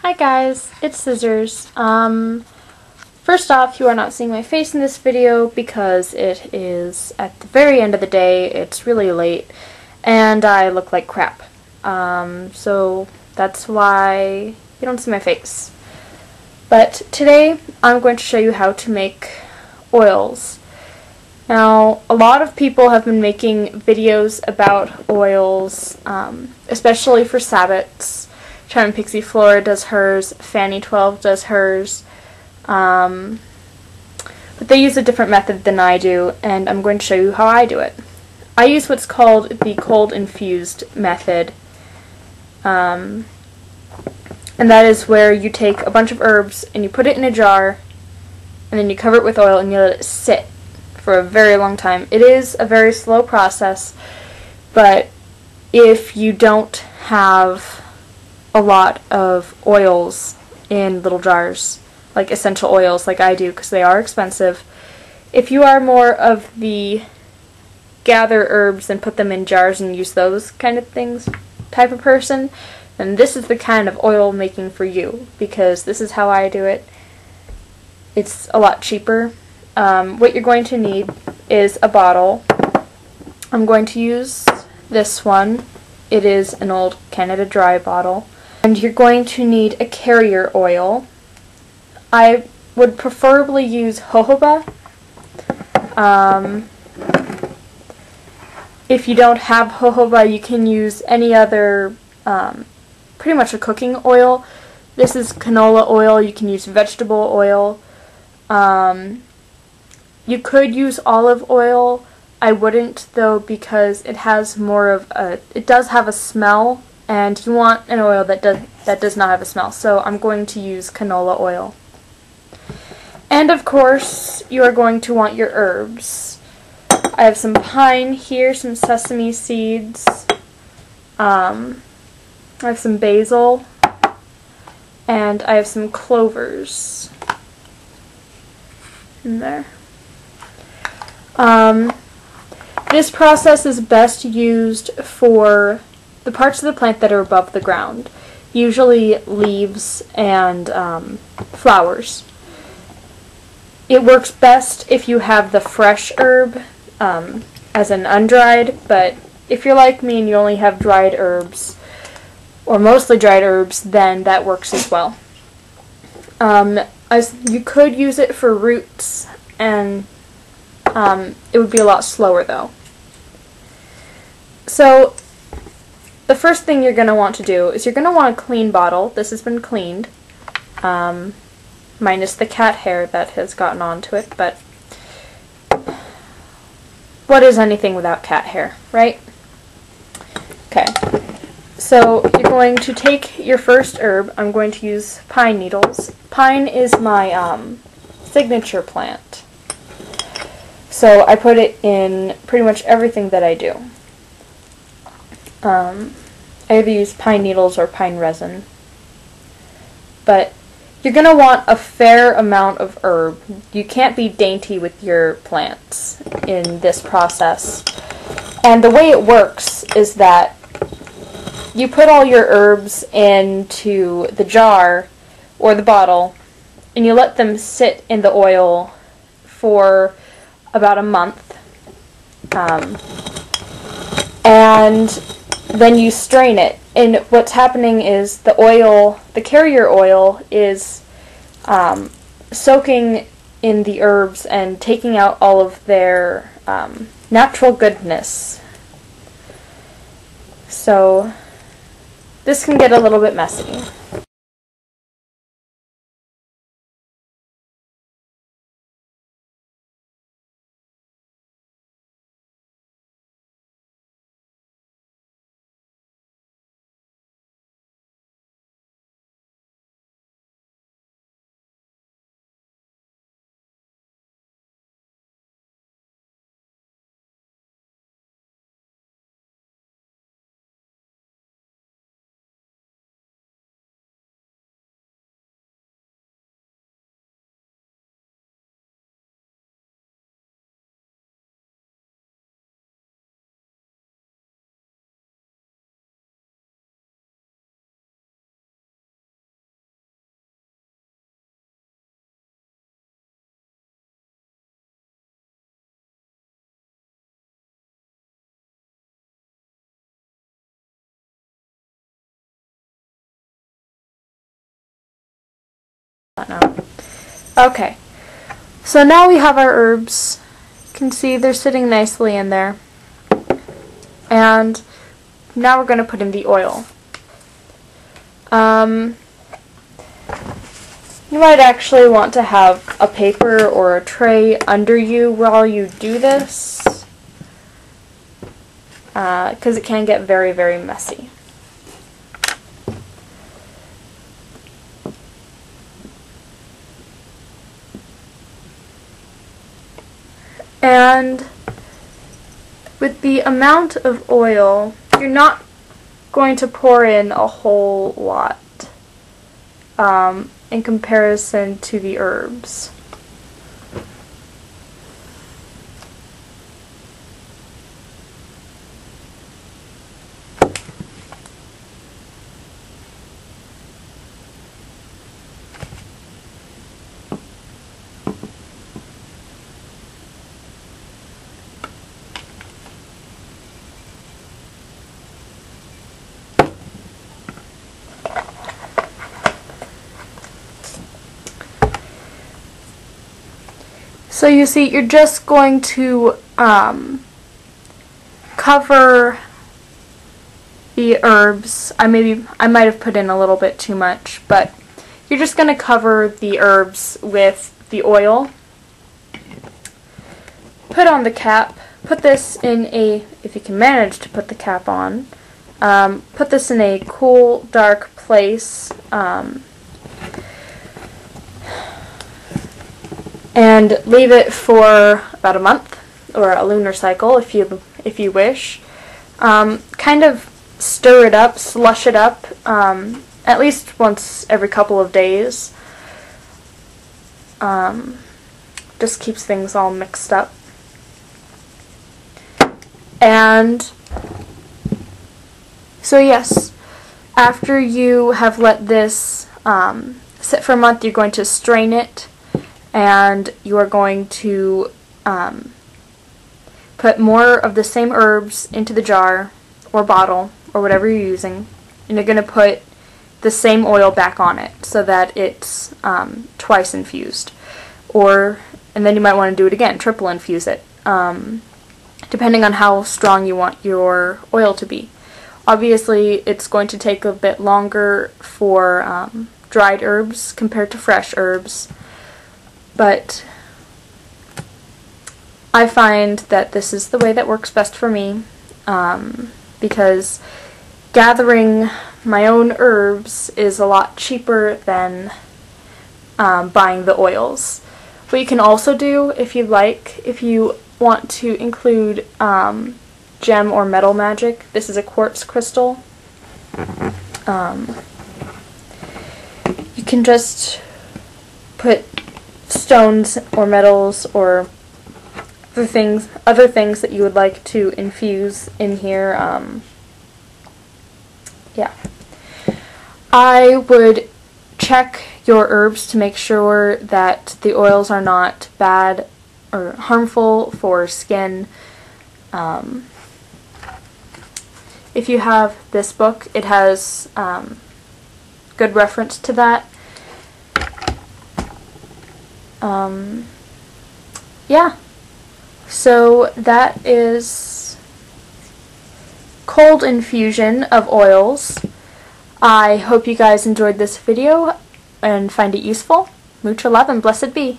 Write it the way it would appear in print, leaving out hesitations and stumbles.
Hi guys, it's Scissors. First off, you are not seeing my face in this video because it is at the very end of the day, it's really late, and I look like crap. So that's why you don't see my face. But today, I'm going to show you how to make oils. Now, a lot of people have been making videos about oils, especially for Sabbats. Charming Pixie Flora does hers, Fanny 12 does hers, but they use a different method than I do, and I'm going to show you how I do it. I use what's called the cold infused method, and that is where you take a bunch of herbs and you put it in a jar, and then you cover it with oil and you let it sit for a very long time. It is a very slow process, but if you don't have a lot of oils in little jars, like essential oils like I do, because they are expensive. If you are more of the gather herbs and put them in jars and use those kind of things type of person, then this is the kind of oil making for you, because this is how I do it. It's a lot cheaper. What you're going to need is a bottle. I'm going to use this one. It is an old Canada Dry bottle. And you're going to need a carrier oil. I would preferably use jojoba. If you don't have jojoba, you can use any other, pretty much a cooking oil. This is canola oil. You can use vegetable oil. You could use olive oil. I wouldn't though, because it has more of a, it does have a smell, and you want an oil that does not have a smell. So I'm going to use canola oil. And of course, you are going to want your herbs. I have some pine here, some sesame seeds. I have some basil, and I have some clovers in there. This process is best used for the parts of the plant that are above the ground, usually leaves and flowers. It works best if you have the fresh herb as an undried, but if you're like me and you only have dried herbs, or mostly dried herbs, then that works as well. You could use it for roots, and it would be a lot slower though. So the first thing you're going to want to do is you're going to want a clean bottle. This has been cleaned, minus the cat hair that has gotten onto it, but what is anything without cat hair, right? Okay, so you're going to take your first herb. I'm going to use pine needles. Pine is my signature plant, so I put it in pretty much everything that I do. I either use pine needles or pine resin. But you're going to want a fair amount of herb. You can't be dainty with your plants in this process. And the way it works is that you put all your herbs into the jar or the bottle, and you let them sit in the oil for about a month. And then you strain it, and what's happening is the oil, the carrier oil, is soaking in the herbs and taking out all of their natural goodness. So this can get a little bit messy. that now. Okay, so now we have our herbs. You can see they're sitting nicely in there. And now we're going to put in the oil. You might actually want to have a paper or a tray under you while you do this, because it can get very, very messy. And with the amount of oil, you're not going to pour in a whole lot in comparison to the herbs. So you see, you're just going to cover the herbs. I might have put in a little bit too much, but you're just going to cover the herbs with the oil. Put on the cap. Put this in a, if you can manage to put the cap on, put this in a cool, dark place. And leave it for about a month or a lunar cycle if you wish. Kind of stir it up, slush it up, at least once every couple of days. Just keeps things all mixed up. And so yes, after you have let this sit for a month, you're going to strain it. And you are going to put more of the same herbs into the jar or bottle or whatever you're using, and you're going to put the same oil back on it so that it's twice infused. And then you might want to do it again, triple infuse it, depending on how strong you want your oil to be. Obviously, it's going to take a bit longer for dried herbs compared to fresh herbs. But I find that this is the way that works best for me, because gathering my own herbs is a lot cheaper than buying the oils. What you can also do, if you'd like, if you want to include gem or metal magic, this is a quartz crystal. You can just put stones or metals or other things that you would like to infuse in here. Yeah. I would check your herbs to make sure that the oils are not bad or harmful for skin. If you have this book, it has good reference to that. Yeah, so that is cold infusion of oils. I hope you guys enjoyed this video and find it useful. Mucha love and blessed be.